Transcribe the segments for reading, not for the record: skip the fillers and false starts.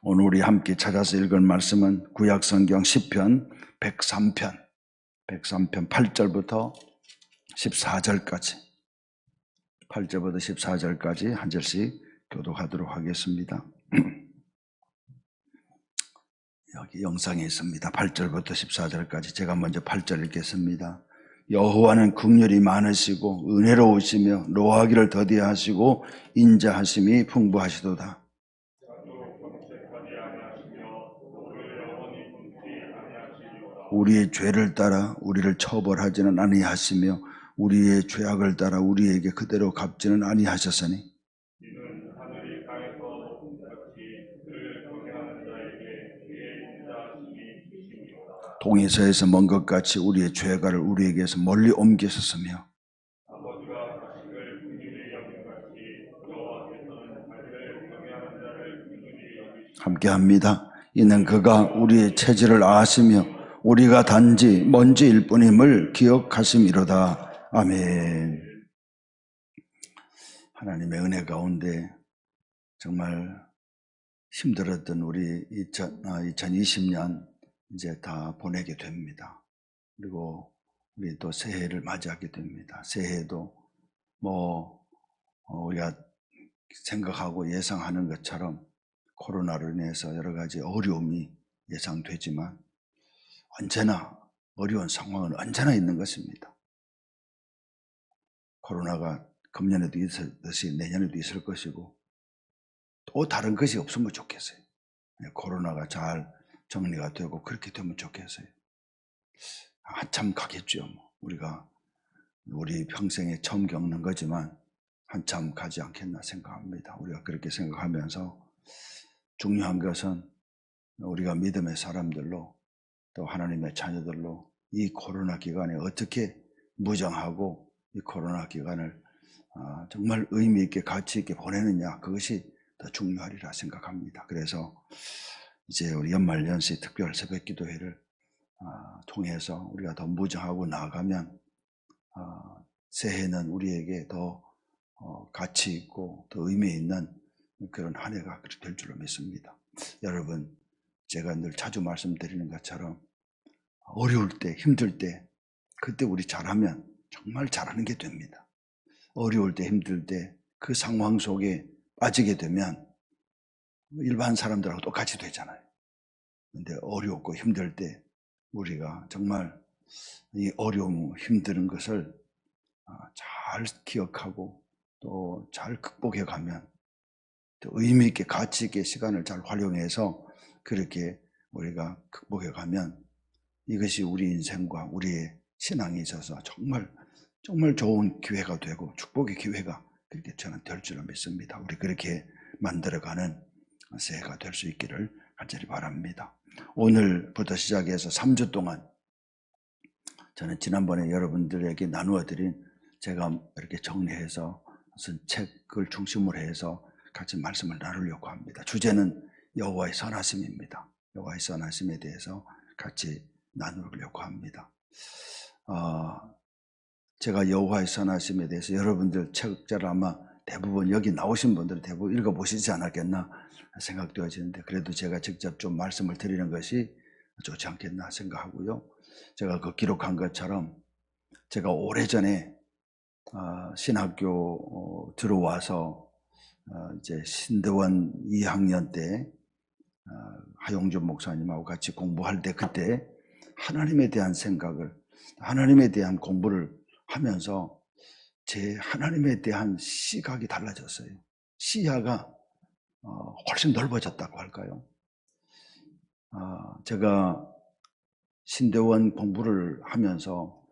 오늘 우리 함께 찾아서 읽을 말씀은 구약성경 시편 103편 8절부터 14절까지 8절부터 14절까지 한 절씩 교독하도록 하겠습니다. 여기 영상에 있습니다. 8절부터 14절까지 제가 먼저 8절 읽겠습니다. 여호와는 긍휼이 많으시고 은혜로우시며 노하기를 더디하시고 인자하심이 풍부하시도다. 우리의 죄를 따라 우리를 처벌하지는 아니하시며 우리의 죄악을 따라 우리에게 그대로 갚지는 아니하셨으니 동에서에서 먼 것 같이 우리의 죄가를 우리에게서 멀리 옮기셨으며 함께합니다. 이는 그가 우리의 체질을 아시며 우리가 단지 먼지일 뿐임을 기억하심이로다. 아멘. 하나님의 은혜 가운데 정말 힘들었던 우리 2020년 이제 다 보내게 됩니다. 그리고 우리 또 새해를 맞이하게 됩니다. 새해도 우리가 생각하고 예상하는 것처럼 코로나로 인해서 여러 가지 어려움이 예상되지만 언제나 어려운 상황은 언제나 있는 것입니다. 코로나가 금년에도 있었듯이 내년에도 있을 것이고 또 다른 것이 없으면 좋겠어요. 코로나가 잘 정리가 되고 그렇게 되면 좋겠어요. 한참 가겠죠. 우리 평생에 처음 겪는 거지만 한참 가지 않겠나 생각합니다. 우리가 그렇게 생각하면서 중요한 것은 우리가 믿음의 사람들로 또 하나님의 자녀들로 이 코로나 기간에 어떻게 무장하고 이 코로나 기간을 정말 의미 있게 가치 있게 보내느냐, 그것이 더 중요하리라 생각합니다. 그래서 이제 우리 연말연시 특별 새벽 기도회를 통해서 우리가 더 무장하고 나아가면 새해는 우리에게 더 가치 있고 더 의미 있는 그런 한 해가 될 줄로 믿습니다. 여러분, 제가 늘 자주 말씀드리는 것처럼 어려울 때, 힘들 때, 그때 우리 잘하면 정말 잘하는 게 됩니다. 어려울 때, 힘들 때 그 상황 속에 빠지게 되면 일반 사람들하고 똑같이 되잖아요. 근데 어렵고 힘들 때 우리가 정말 이 어려움, 힘든 것을 잘 기억하고 또 잘 극복해 가면 또 의미 있게 가치 있게 시간을 잘 활용해서 그렇게 우리가 극복해 가면 이것이 우리 인생과 우리의 신앙에 있어서 정말 좋은 기회가 되고 축복의 기회가 그렇게 저는 될 줄로 믿습니다. 우리 그렇게 만들어가는 새해가 될 수 있기를 간절히 바랍니다. 오늘부터 시작해서 3주 동안 저는 지난번에 여러분들에게 나누어드린 제가 이렇게 정리해서 무슨 책을 중심으로 해서 같이 말씀을 나누려고 합니다. 주제는 여호와의 선하심입니다. 여호와의 선하심에 대해서 같이 나누려고 합니다. 제가 여호와의 선하심에 대해서 여러분들 책자를 아마 대부분 여기 나오신 분들은 대부분 읽어보시지 않았겠나 생각되어지는데 그래도 제가 직접 좀 말씀을 드리는 것이 좋지 않겠나 생각하고요. 제가 그 기록한 것처럼 제가 오래전에 신학교 들어와서 이제 신대원 2학년 때 하용준 목사님하고 같이 공부할 때 그때 하나님에 대한 생각을 하나님에 대한 공부를 하면서 제 하나님에 대한 시각이 달라졌어요. 시야가 훨씬 넓어졌다고 할까요? 제가 신대원 공부를 하면서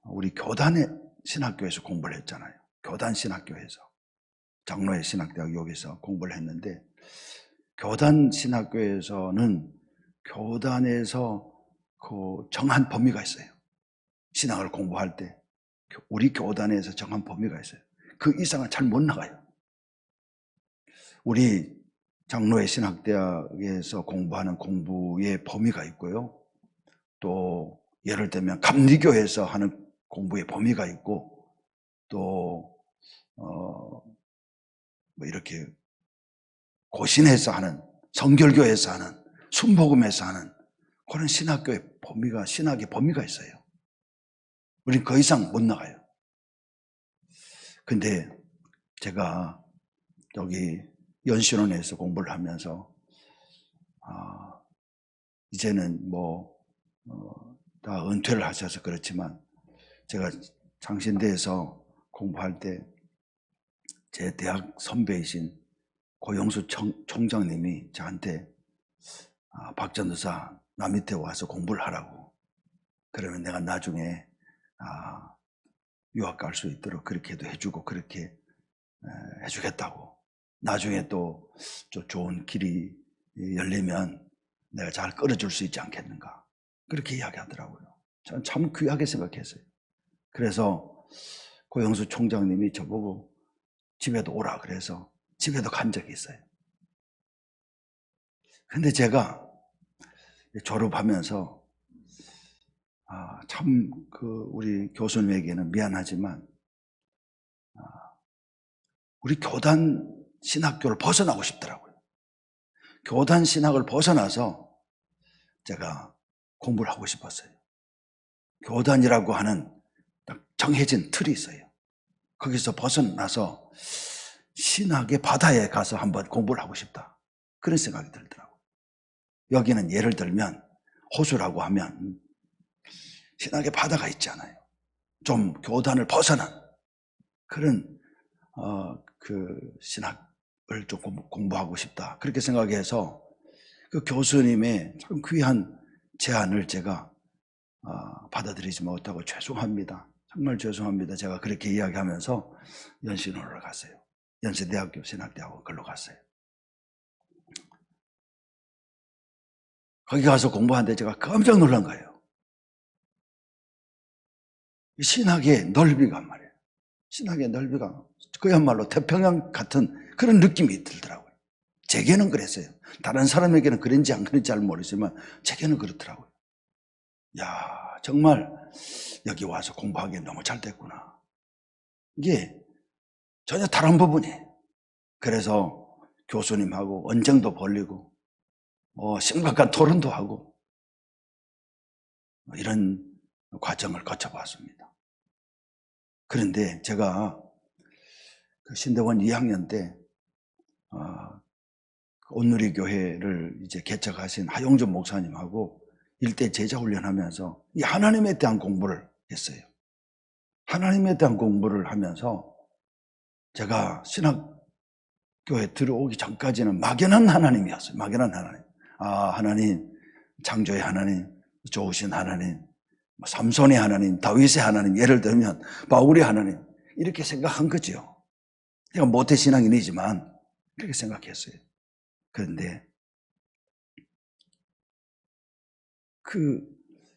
우리 교단의 신학교에서 공부를 했잖아요. 교단 신학교에서 장로의 신학대학 여기서 공부를 했는데 교단 신학교에서는 교단에서 그 정한 범위가 있어요. 신학을 공부할 때 우리 교단에서 정한 범위가 있어요. 그 이상은 잘 못 나가요. 우리 장로의 신학대학에서 공부하는 공부의 범위가 있고요. 또 예를 들면 감리교에서 하는 공부의 범위가 있고 또 이렇게 고신에서 하는 성결교에서 하는, 순복음에서 하는 그런 신학의 범위가 있어요. 우린 그 이상 못 나가요. 근데 제가 여기 연신원에서 공부를 하면서 이제는 다 은퇴를 하셔서 그렇지만 제가 장신대에서 공부할 때 제 대학 선배이신 고영수 총장님이 저한테 박 전도사 나 밑에 와서 공부를 하라고, 그러면 내가 나중에 유학 갈 수 있도록 그렇게도 해주고 그렇게 해주겠다고, 나중에 또 좋은 길이 열리면 내가 잘 끌어줄 수 있지 않겠는가, 그렇게 이야기하더라고요. 저는 참 귀하게 생각했어요. 그래서 고영수 총장님이 저보고 집에도 오라 그래서 집에도 간 적이 있어요. 근데 제가 졸업하면서 참 우리 교수님에게는 미안하지만 우리 교단 신학교를 벗어나고 싶더라고요. 교단 신학을 벗어나서 제가 공부를 하고 싶었어요. 교단이라고 하는 딱 정해진 틀이 있어요. 거기서 벗어나서 신학의 바다에 가서 한번 공부를 하고 싶다, 그런 생각이 들더라고요. 여기는 예를 들면 호수라고 하면 신학의 바다가 있잖아요. 좀 교단을 벗어난 그런 신학을 조금 공부하고 싶다, 그렇게 생각해서 그 교수님의 참 귀한 제안을 제가 받아들이지 못하고 죄송합니다, 정말 죄송합니다, 제가 그렇게 이야기하면서 연신호를 갔어요. 연세대학교 신학대학원 걸로 갔어요. 거기 가서 공부하는데 제가 깜짝 놀란 거예요. 신학의 넓이가 말이에요. 신학의 넓이가 그야말로 태평양 같은 그런 느낌이 들더라고요. 제게는 그랬어요. 다른 사람에게는 그런지 안 그런지 잘 모르지만 제게는 그렇더라고요. 야, 정말 여기 와서 공부하기엔 너무 잘 됐구나. 이게 전혀 다른 부분이에요. 그래서 교수님하고 언쟁도 벌리고 심각한 토론도 하고 이런 과정을 거쳐봤습니다. 그런데 제가 신대원 2학년 때 온누리 교회를 이제 개척하신 하용준 목사님하고 일대 제자 훈련하면서 이 하나님에 대한 공부를 했어요. 하나님에 대한 공부를 하면서 제가 신학교에 들어오기 전까지는 막연한 하나님이었어요. 막연한 하나님. 하나님, 창조의 하나님, 좋으신 하나님, 삼손의 하나님, 다윗의 하나님, 예를 들면 바울의 하나님, 이렇게 생각한 거죠. 제가 모태신앙인이지만 그렇게 생각했어요. 그런데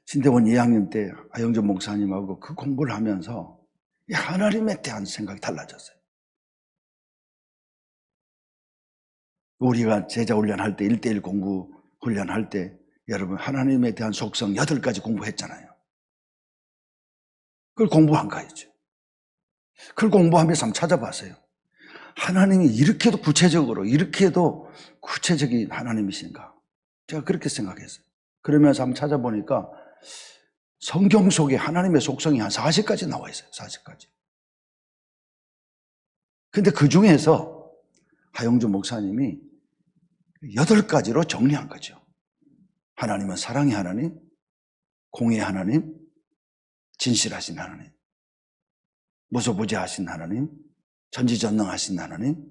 신대원 2학년 때 하영전 목사님하고 그 공부를 하면서 이 하나님에 대한 생각이 달라졌어요. 우리가 제자 훈련할 때 1:1 공부 훈련할 때 여러분 하나님에 대한 속성 8가지 공부했잖아요. 그걸 공부한 거였죠. 그걸 공부하면서 한번 찾아봤어요. 하나님이 이렇게도 구체적인 하나님이신가? 제가 그렇게 생각했어요. 그러면서 한번 찾아보니까 성경 속에 하나님의 속성이 한 40가지 나와 있어요. 40가지. 근데 그 중에서 하영준 목사님이 8가지로 정리한 거죠. 하나님은 사랑의 하나님, 공의의 하나님, 진실하신 하나님, 무소부재하신 하나님, 전지전능하신 하나님,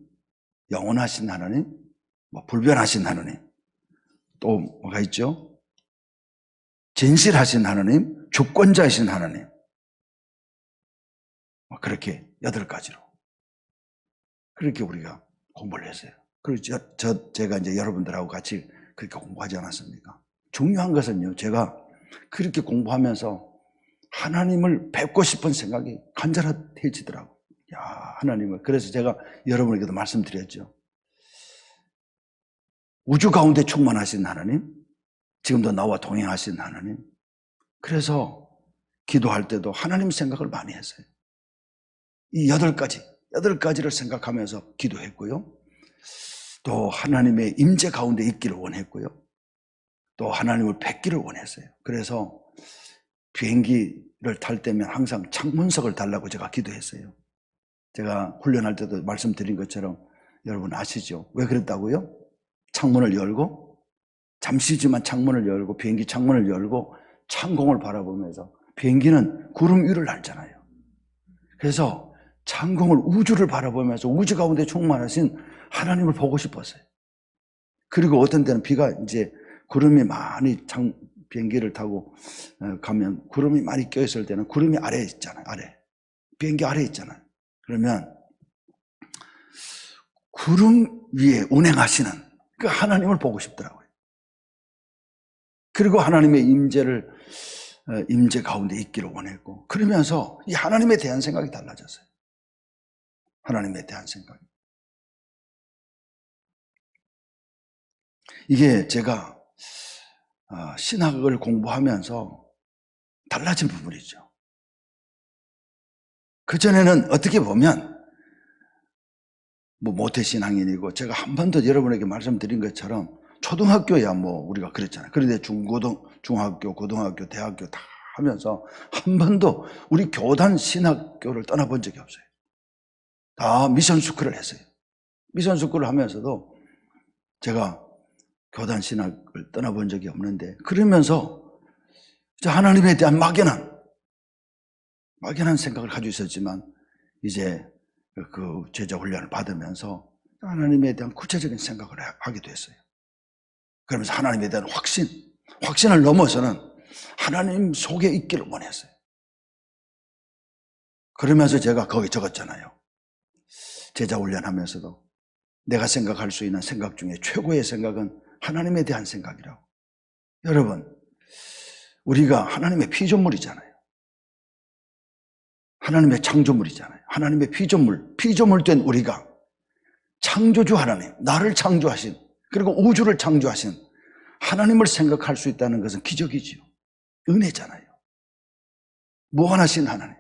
영원하신 하나님, 불변하신 하나님, 또 뭐가 있죠? 진실하신 하나님, 주권자이신 하나님. 그렇게 8가지로. 그렇게 우리가 공부를 했어요. 그리고 제가 이제 여러분들하고 같이 그렇게 공부하지 않았습니까? 중요한 것은요, 제가 그렇게 공부하면서 하나님을 뵙고 싶은 생각이 간절해지더라고요. 하나님을. 그래서 제가 여러분에게도 말씀드렸죠. 우주 가운데 충만하신 하나님, 지금도 나와 동행하신 하나님. 그래서 기도할 때도 하나님 생각을 많이 했어요. 이 8가지를 생각하면서 기도했고요. 또 하나님의 임재 가운데 있기를 원했고요. 또 하나님을 뵙기를 원했어요. 그래서 비행기를 탈 때면 항상 창문석을 달라고 제가 기도했어요. 제가 훈련할 때도 말씀드린 것처럼 여러분 아시죠? 왜 그랬다고요? 창문을 열고 잠시지만 창문을 열고 비행기 창문을 열고 창공을 바라보면서 비행기는 구름 위를 날잖아요. 그래서 창공을 우주를 바라보면서 우주 가운데 충만하신 하나님을 보고 싶었어요. 그리고 어떤 때는 비가 이제 구름이 많이 비행기를 타고 가면 구름이 많이 껴있을 때는 구름이 아래에 있잖아요. 아래. 비행기 아래에 있잖아요. 그러면 구름 위에 운행하시는 그 하나님을 보고 싶더라고요. 그리고 하나님의 임재 가운데 있기를 원했고, 그러면서 이 하나님에 대한 생각이 달라졌어요. 하나님에 대한 생각이. 이게 제가 신학을 공부하면서 달라진 부분이죠. 그전에는 어떻게 보면 모태신앙인이고, 제가 한 번도 여러분에게 말씀드린 것처럼 초등학교야 우리가 그랬잖아요. 그런데 중학교, 고등학교, 대학교 다 하면서 한 번도 우리 교단 신학교를 떠나본 적이 없어요. 다 미션 스쿨을 했어요. 미션 스쿨을 하면서도 제가 교단 신학을 떠나본 적이 없는데, 그러면서 하나님에 대한 막연한 생각을 가지고 있었지만, 이제 그 제자 훈련을 받으면서 하나님에 대한 구체적인 생각을 하게 됐어요. 그러면서 하나님에 대한 확신을 넘어서는 하나님 속에 있기를 원했어요. 그러면서 제가 거기 적었잖아요. 제자 훈련하면서도 내가 생각할 수 있는 생각 중에 최고의 생각은 하나님에 대한 생각이라고. 여러분, 우리가 하나님의 피조물이잖아요. 하나님의 창조물이잖아요. 하나님의 피조물된 우리가 창조주 하나님, 나를 창조하신, 그리고 우주를 창조하신 하나님을 생각할 수 있다는 것은 기적이지요. 은혜잖아요. 무한하신 하나님,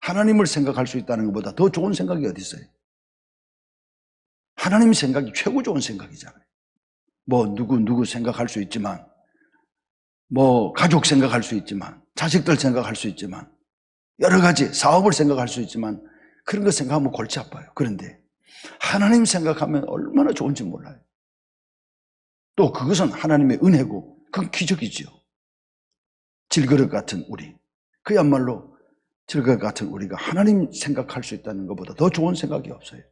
하나님을 생각할 수 있다는 것보다 더 좋은 생각이 어디 있어요? 하나님 생각이 최고 좋은 생각이잖아요. 누구 생각할 수 있지만, 가족 생각할 수 있지만, 자식들 생각할 수 있지만, 여러 가지 사업을 생각할 수 있지만, 그런 거 생각하면 골치 아파요. 그런데 하나님 생각하면 얼마나 좋은지 몰라요. 또 그것은 하나님의 은혜고, 그건 기적이지요. 질그릇 같은 우리, 그야말로 질그릇 같은 우리가 하나님 생각할 수 있다는 것보다 더 좋은 생각이 없어요.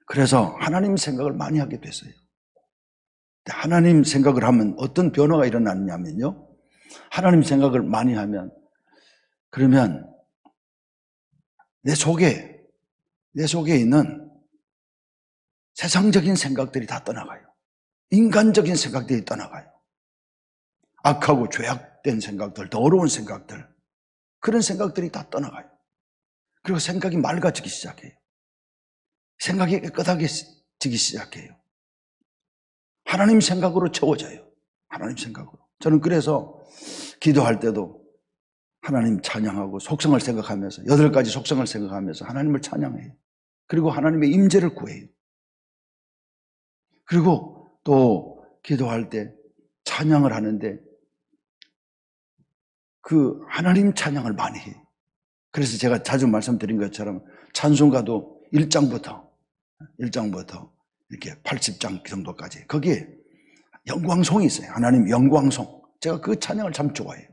그래서 하나님 생각을 많이 하게 됐어요. 하나님 생각을 하면 어떤 변화가 일어났냐면요, 하나님 생각을 많이 하면, 그러면 내 속에 있는 세상적인 생각들이 다 떠나가요. 인간적인 생각들이 떠나가요. 악하고 죄악된 생각들, 더러운 생각들, 그런 생각들이 다 떠나가요. 그리고 생각이 맑아지기 시작해요. 생각이 깨끗하게지기 시작해요. 하나님 생각으로 채워져요. 하나님 생각으로. 저는 그래서 기도할 때도 하나님 찬양하고 속성을 생각하면서, 8가지 속성을 생각하면서 하나님을 찬양해요. 그리고 하나님의 임재를 구해요. 그리고 또 기도할 때 찬양을 하는데 그 하나님 찬양을 많이 해요. 그래서 제가 자주 말씀드린 것처럼 찬송가도 1장부터 이렇게 80장 정도까지 거기에 영광송이 있어요. 하나님 영광송. 제가 그 찬양을 참 좋아해요.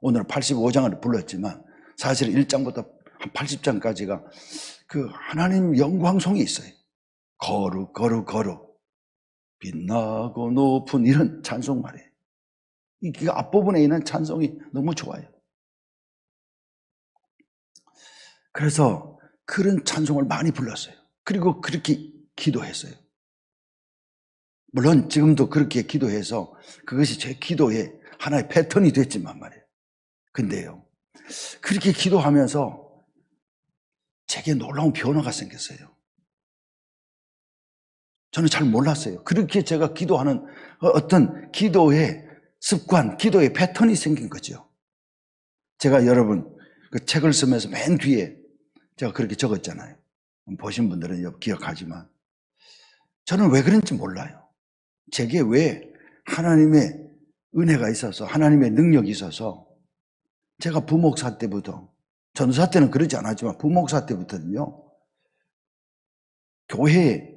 오늘 85장을 불렀지만 사실 1장부터 한 80장까지가 그 하나님 영광송이 있어요. 거룩 빛나고 높은 이런 찬송 말이에요. 이 앞부분에 있는 찬송이 너무 좋아요. 그래서 그런 찬송을 많이 불렀어요. 그리고 그렇게 기도했어요. 물론 지금도 그렇게 기도해서 그것이 제 기도의 하나의 패턴이 됐지만 말이에요. 근데요, 그렇게 기도하면서 제게 놀라운 변화가 생겼어요. 저는 잘 몰랐어요. 그렇게 제가 기도하는 어떤 기도의 습관, 기도의 패턴이 생긴 거죠. 제가 여러분 그 책을 쓰면서 맨 뒤에 제가 그렇게 적었잖아요. 보신 분들은 기억하지만 저는 왜 그런지 몰라요. 제게 왜 하나님의 은혜가 있어서, 하나님의 능력이 있어서 제가 부목사 때부터, 전도사 때는 그러지 않았지만 부목사 때부터는요, 교회에,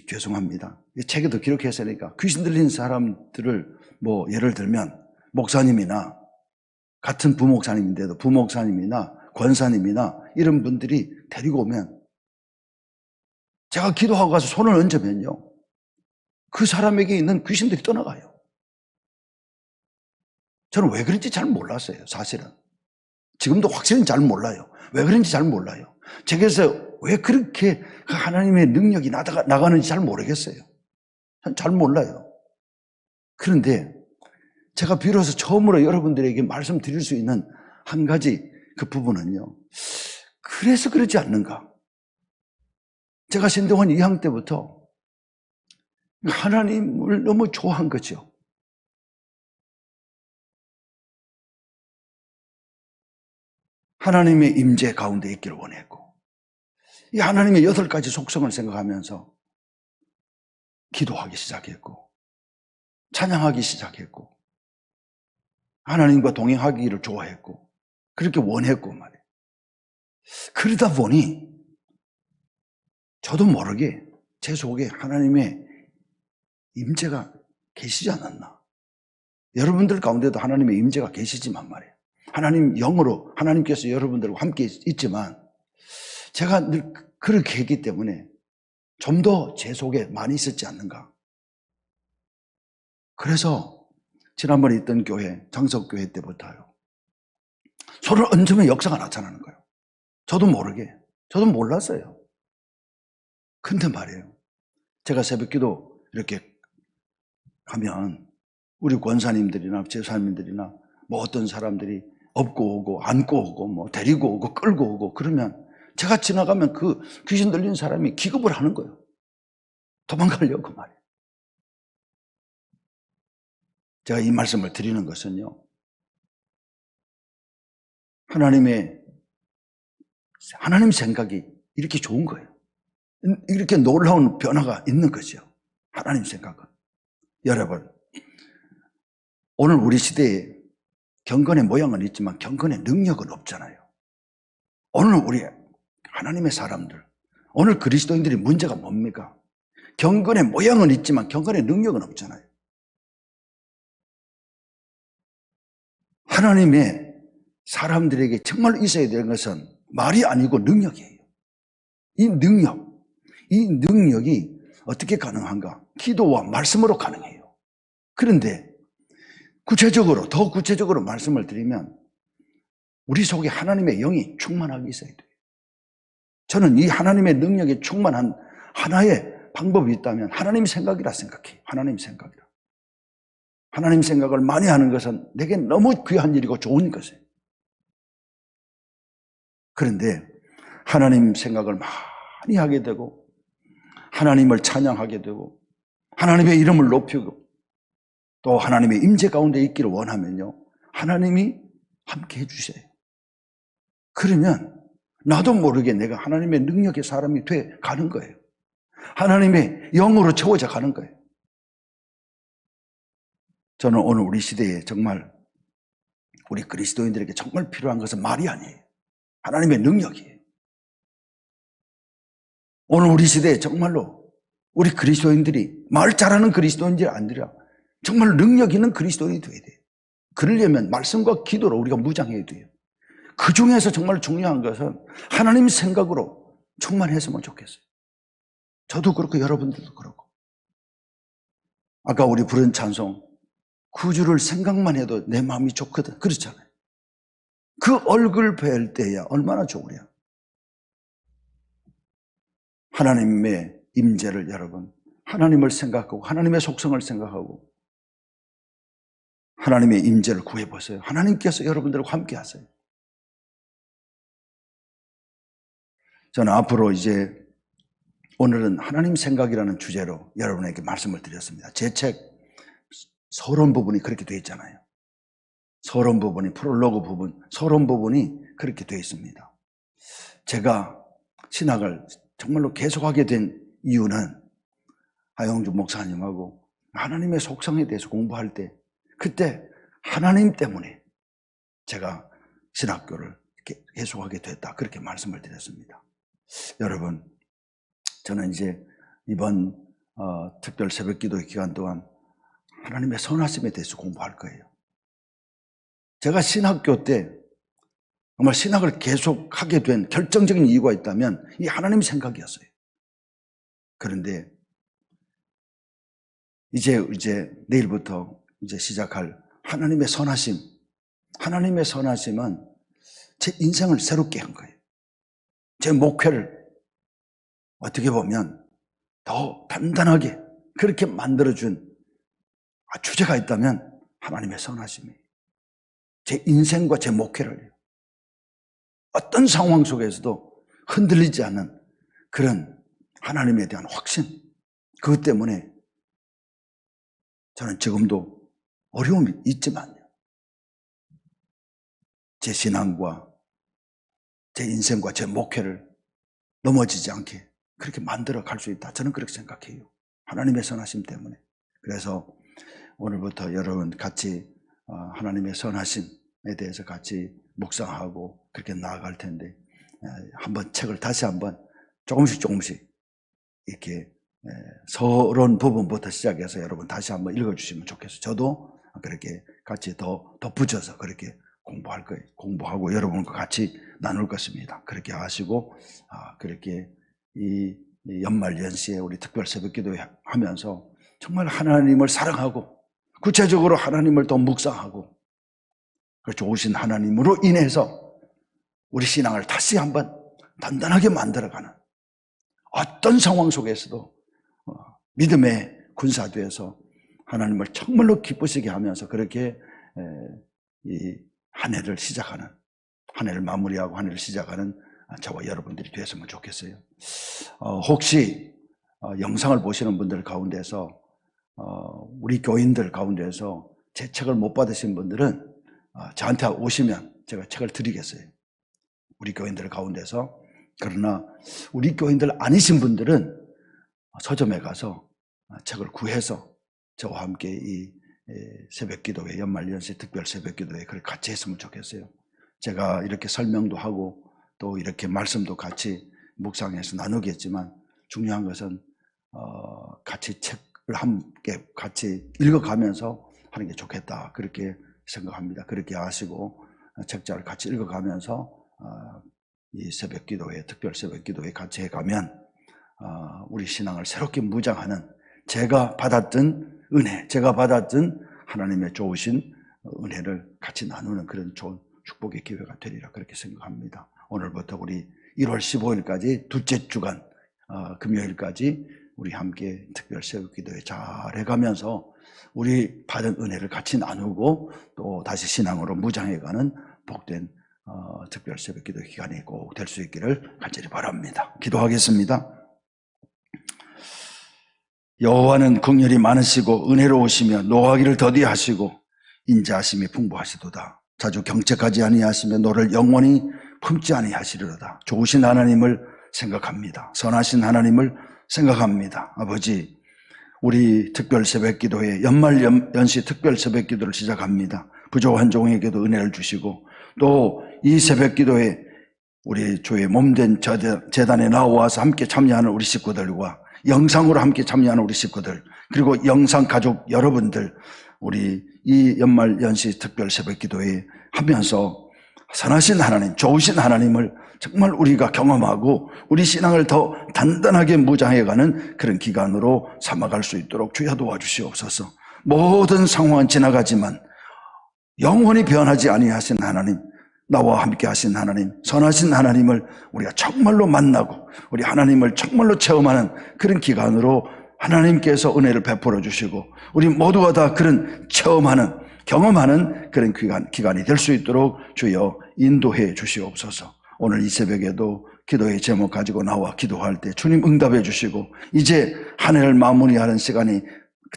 죄송합니다, 책에도 기록했으니까, 귀신 들린 사람들을 뭐 예를 들면 목사님이나 같은 부목사님인데도 부목사님이나 권사님이나 이런 분들이 데리고 오면 제가 기도하고 가서 손을 얹으면요, 그 사람에게 있는 귀신들이 떠나가요. 저는 왜 그런지 잘 몰랐어요, 사실은. 지금도 확실히 잘 몰라요. 왜 그런지 잘 몰라요. 제게서 왜 그렇게 그 하나님의 능력이 나가는지 잘 모르겠어요. 잘 몰라요. 그런데 제가 비로소 처음으로 여러분들에게 말씀드릴 수 있는 한 가지 그 부분은요, 그래서 그러지 않는가. 제가 신대원 2학 때부터 하나님을 너무 좋아한 거죠. 하나님의 임재 가운데 있기를 원했고, 이 하나님의 8가지 속성을 생각하면서 기도하기 시작했고, 찬양하기 시작했고, 하나님과 동행하기를 좋아했고, 그렇게 원했고 말이에요. 그러다 보니 저도 모르게 제 속에 하나님의 임재가 계시지 않았나. 여러분들 가운데도 하나님의 임재가 계시지만 말이에요. 하나님 영으로 하나님께서 여러분들과 함께 있지만 제가 늘 그렇게 했기 때문에 좀 더 제 속에 많이 있었지 않는가. 그래서 지난번에 있던 교회, 장석교회 때부터요, 손을 얹으면 역사가 나타나는 거예요. 저도 모르게. 저도 몰랐어요. 근데 말이에요, 제가 새벽기도 이렇게 가면 우리 권사님들이나 제사님들이나 뭐 어떤 사람들이 업고 오고 안고 오고 뭐 데리고 오고 끌고 오고 그러면 제가 지나가면 그 귀신 들린 사람이 기겁을 하는 거예요. 도망가려고 말이에요. 제가 이 말씀을 드리는 것은요, 하나님 생각이 이렇게 좋은 거예요. 이렇게 놀라운 변화가 있는 거죠. 하나님 생각은. 여러분, 오늘 우리 시대에 경건의 모양은 있지만 경건의 능력은 없잖아요. 오늘 우리 하나님의 사람들, 오늘 그리스도인들이 문제가 뭡니까? 경건의 모양은 있지만 경건의 능력은 없잖아요. 하나님의 사람들에게 정말 있어야 되는 것은 말이 아니고 능력이에요. 이 능력이 어떻게 가능한가? 기도와 말씀으로 가능해요. 그런데 더 구체적으로 말씀을 드리면 우리 속에 하나님의 영이 충만하게 있어야 돼요. 저는 이 하나님의 능력에 충만한 하나의 방법이 있다면 하나님 생각이라 생각해요. 하나님 생각이라. 하나님 생각을 많이 하는 것은 내게 너무 귀한 일이고 좋은 것이에요. 그런데 하나님 생각을 많이 하게 되고 하나님을 찬양하게 되고 하나님의 이름을 높이고 또 하나님의 임재 가운데 있기를 원하면요, 하나님이 함께 해주셔요. 그러면 나도 모르게 내가 하나님의 능력의 사람이 돼 가는 거예요. 하나님의 영으로 채워져 가는 거예요. 저는 오늘 우리 시대에 정말 우리 그리스도인들에게 정말 필요한 것은 말이 아니에요. 하나님의 능력이에요. 오늘 우리 시대에 정말로 우리 그리스도인들이 말 잘하는 그리스도인들이 아니라 정말 능력 있는 그리스도인이 돼야 돼요. 그러려면 말씀과 기도로 우리가 무장해야 돼요. 그 중에서 정말 중요한 것은 하나님 생각으로 충만했으면 좋겠어요. 저도 그렇고 여러분들도 그렇고. 아까 우리 부른 찬송, 구주를 생각만 해도 내 마음이 좋거든, 그렇잖아요. 그 얼굴 뵐 때야 얼마나 좋으냐. 하나님의 임재를, 여러분, 하나님을 생각하고 하나님의 속성을 생각하고 하나님의 임재를 구해보세요. 하나님께서 여러분들과 함께 하세요. 저는 앞으로 이제 오늘은 하나님 생각이라는 주제로 여러분에게 말씀을 드렸습니다. 제 책 서론 부분이 그렇게 되어 있잖아요. 서론 부분이, 프롤로그 부분, 서론 부분이 그렇게 되어 있습니다. 제가 신학을 정말로 계속하게 된 이유는 하영주 목사님하고 하나님의 속성에 대해서 공부할 때 그때 하나님 때문에 제가 신학교를 계속하게 됐다, 그렇게 말씀을 드렸습니다. 여러분, 저는 이제 이번 특별 새벽기도의 기간 동안 하나님의 선하심에 대해서 공부할 거예요. 제가 신학교 때 정말 신학을 계속하게 된 결정적인 이유가 있다면 이 하나님 생각이었어요. 그런데 이제 내일부터 이제 시작할 하나님의 선하심, 하나님의 선하심은 제 인생을 새롭게 한 거예요. 제 목회를 어떻게 보면 더 단단하게 그렇게 만들어준 주제가 있다면 하나님의 선하심이에요. 제 인생과 제 목회를 어떤 상황 속에서도 흔들리지 않는 그런 하나님에 대한 확신, 그것 때문에 저는 지금도 어려움이 있지만요, 제 신앙과 제 인생과 제 목회를 넘어지지 않게 그렇게 만들어 갈 수 있다, 저는 그렇게 생각해요. 하나님의 선하심 때문에. 그래서 오늘부터 여러분 같이 하나님의 선하심에 대해서 같이 묵상하고 그렇게 나아갈 텐데, 한번 책을 다시 한번 조금씩 이렇게 서론 부분부터 시작해서 여러분 다시 한번 읽어주시면 좋겠어요. 저도 그렇게 같이 더 덧붙여서 그렇게 공부할 거예요. 공부하고 여러분과 같이 나눌 것입니다. 그렇게 하시고 그렇게 이 연말 연시에 우리 특별 새벽기도 하면서 정말 하나님을 사랑하고 구체적으로 하나님을 더 묵상하고 그 좋으신 하나님으로 인해서 우리 신앙을 다시 한번 단단하게 만들어가는, 어떤 상황 속에서도 믿음의 군사돼서 하나님을 정말로 기쁘시게 하면서 그렇게 이 한 해를 시작하는, 한 해를 마무리하고 한 해를 시작하는 저와 여러분들이 되었으면 좋겠어요. 혹시 영상을 보시는 분들 가운데서 우리 교인들 가운데서 제 책을 못 받으신 분들은 저한테 오시면 제가 책을 드리겠어요. 우리 교인들 가운데서. 그러나 우리 교인들 아니신 분들은 서점에 가서 책을 구해서 저와 함께 이 새벽기도회, 연말연시 특별 새벽기도회 그걸 같이 했으면 좋겠어요. 제가 이렇게 설명도 하고 또 이렇게 말씀도 같이 묵상해서 나누겠지만 중요한 것은 같이 책을 함께 같이 읽어가면서 하는 게 좋겠다, 그렇게 생각합니다. 그렇게 하시고 책자를 같이 읽어가면서 이 새벽기도회, 특별 새벽기도회 같이 해가면 우리 신앙을 새롭게 무장하는, 제가 받았던 은혜, 제가 받았던 하나님의 좋으신 은혜를 같이 나누는 그런 좋은 축복의 기회가 되리라, 그렇게 생각합니다. 오늘부터 우리 1월 15일까지 둘째 주간 금요일까지 우리 함께 특별 새벽기도회 잘 해가면서 우리 받은 은혜를 같이 나누고 또 다시 신앙으로 무장해가는 복된 특별 새벽기도 기간이 꼭 될 수 있기를 간절히 바랍니다. 기도하겠습니다. 여호와는 긍휼이 많으시고 은혜로우시며 노하기를 더디하시고 인자하심이 풍부하시도다. 자주 경책하지 아니하시며 너를 영원히 품지 아니하시리로다. 좋으신 하나님을 생각합니다. 선하신 하나님을 생각합니다. 아버지, 우리 특별 새벽기도회, 연말 연시 특별 새벽기도를 시작합니다. 부족한 종에게도 은혜를 주시고 또 이 새벽기도에 우리 주의 몸된 재단에 나와서 함께 참여하는 우리 식구들과 영상으로 함께 참여하는 우리 식구들, 그리고 영상 가족 여러분들, 우리 이 연말 연시 특별 새벽기도에 하면서 선하신 하나님, 좋으신 하나님을 정말 우리가 경험하고 우리 신앙을 더 단단하게 무장해가는 그런 기간으로 삼아갈 수 있도록 주여 도와주시옵소서. 모든 상황은 지나가지만 영원히 변하지 아니하신 하나님, 나와 함께 하신 하나님, 선하신 하나님을 우리가 정말로 만나고 우리 하나님을 정말로 체험하는 그런 기간으로 하나님께서 은혜를 베풀어 주시고 우리 모두가 다 그런 체험하는, 경험하는 그런 기간이 될 수 있도록 주여 인도해 주시옵소서. 오늘 이 새벽에도 기도의 제목 가지고 나와 기도할 때 주님 응답해 주시고 이제 한 해를 마무리하는 시간이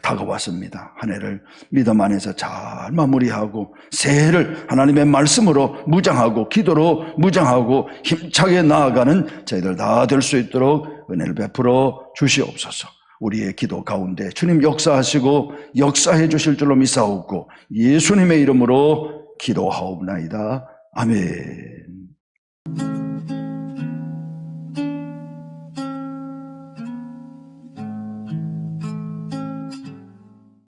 다가왔습니다. 한 해를 믿음 안에서 잘 마무리하고 새해를 하나님의 말씀으로 무장하고 기도로 무장하고 힘차게 나아가는 저희들 다 될 수 있도록 은혜를 베풀어 주시옵소서. 우리의 기도 가운데 주님 역사하시고 역사해 주실 줄로 믿사옵고 예수님의 이름으로 기도하옵나이다. 아멘.